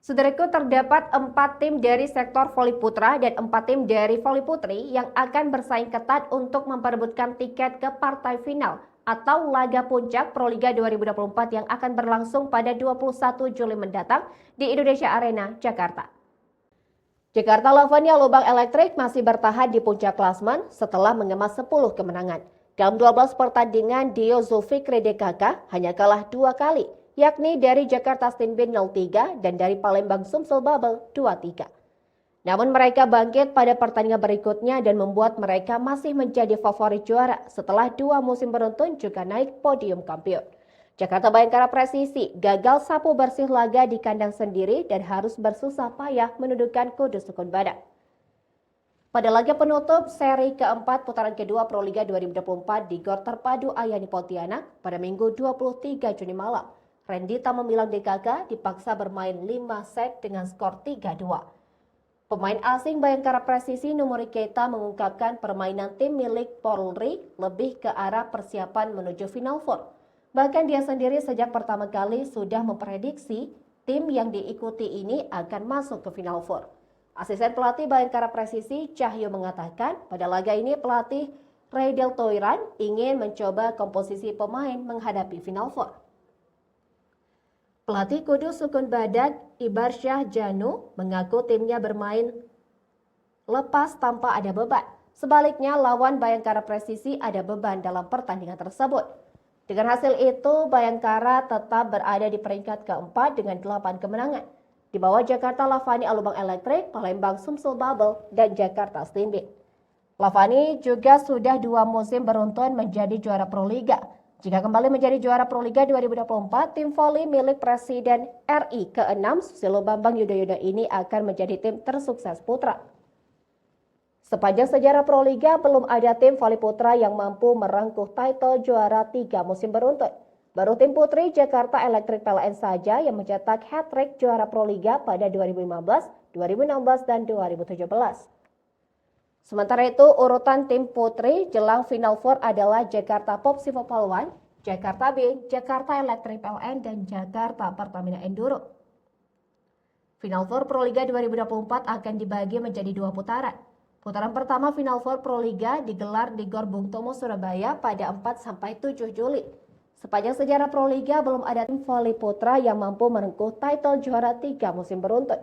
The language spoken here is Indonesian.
Saudaraku, terdapat 4 tim dari sektor voli putra dan 4 tim dari voli putri yang akan bersaing ketat untuk memperebutkan tiket ke partai final atau laga puncak Proliga 2024 yang akan berlangsung pada 21 Juli mendatang di Indonesia Arena, Jakarta. Jakarta Lavania Lubang Elektrik masih bertahan di puncak klasmen setelah mengemas 10 kemenangan. Dalam 12 pertandingan, Dio Zulfikri DKK hanya kalah 2 kali, yakni dari Jakarta Stinbin 0-3 dan dari Palembang Sumsel Bubble 2-3. Namun mereka bangkit pada pertandingan berikutnya dan membuat mereka masih menjadi favorit juara setelah 2 musim beruntun juga naik podium kampiun. Jakarta Bayangkara Presisi gagal sapu bersih laga di kandang sendiri dan harus bersusah payah menundukkan Kudus Sukun Badak. Pada laga penutup seri keempat putaran kedua Proliga 2024 di Gor Terpadu Ayani Pontianak pada Minggu 23 Juni malam, Rendita Memilang DKK dipaksa bermain 5 set dengan skor 3-2. Pemain asing Bayangkara Presisi Numuri Keita mengungkapkan permainan tim milik Polri lebih ke arah persiapan menuju Final Four. Bahkan dia sendiri sejak pertama kali sudah memprediksi tim yang diikuti ini akan masuk ke Final Four. Asisten pelatih Bayangkara Presisi Cahyo mengatakan pada laga ini pelatih Raydel Toiran ingin mencoba komposisi pemain menghadapi Final Four. Pelatih Kudus Sukun Badak Ibarsyah Janu mengaku timnya bermain lepas tanpa ada beban. Sebaliknya lawan Bayangkara Presisi ada beban dalam pertandingan tersebut. Dengan hasil itu Bayangkara tetap berada di peringkat keempat dengan 8 kemenangan. Di bawah Jakarta Lavani Lubang Elektrik, Palembang Sumsel Bubble, dan Jakarta Stinbin. Lavani juga sudah 2 musim beruntun menjadi juara Proliga. Jika kembali menjadi juara Proliga 2024, tim voli milik Presiden RI ke-6 Susilo Bambang Yudhoyono ini akan menjadi tim tersukses putra. Sepanjang sejarah Proliga, belum ada tim voli putra yang mampu merengkuh title juara 3 musim beruntun. Baru tim putri Jakarta Electric PLN saja yang mencetak hat-trick juara Proliga pada 2015, 2016, dan 2017. Sementara itu, urutan tim putri jelang Final Four adalah Jakarta Popsivo Poluan, Jakarta B, Jakarta Electric PLN, dan Jakarta Pertamina Enduro. Final Four Proliga 2024 akan dibagi menjadi 2 putaran. Putaran pertama Final Four Proliga digelar di Gor Bung Tomo, Surabaya pada 4-7 Juli. Sepanjang sejarah Proliga belum ada tim voli putra yang mampu merengkuh title juara 3 musim beruntun.